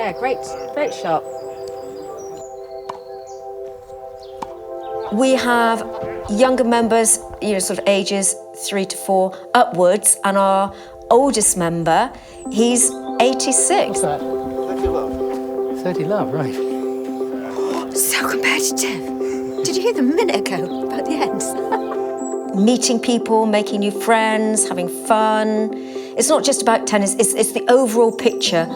Yeah, great shot. We have younger members, sort of ages 3 to 4 upwards, and our oldest member, he's 86. What's that? 30 Love. 30 Love, right. So competitive. Did you hear the minute ago about the ends? Meeting people, making new friends, having fun. It's not just about tennis, it's the overall picture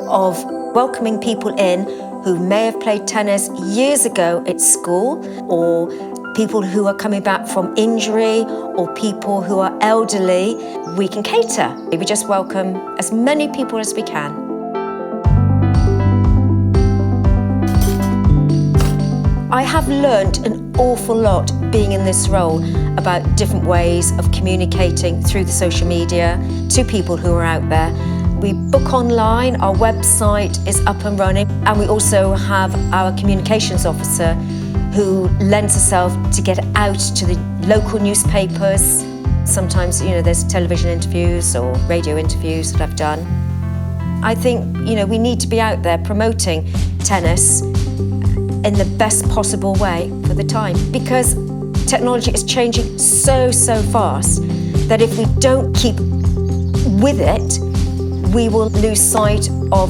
of welcoming people in who may have played tennis years ago at school, or people who are coming back from injury, or people who are elderly. We can cater. We just welcome as many people as we can. I have learnt an awful lot being in this role about different ways of communicating through the social media to people who are out there. We book online, our website is up and running, and we also have our communications officer who lends herself to get out to the local newspapers. Sometimes, there's television interviews or radio interviews that I've done. I think, we need to be out there promoting tennis in the best possible way for the time, because technology is changing so fast that if we don't keep with it, we will lose sight of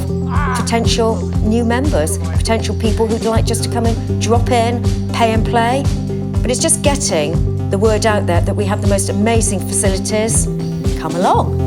potential new members, potential people who'd like just to come and drop in, pay and play. But it's just getting the word out there that we have the most amazing facilities. Come along.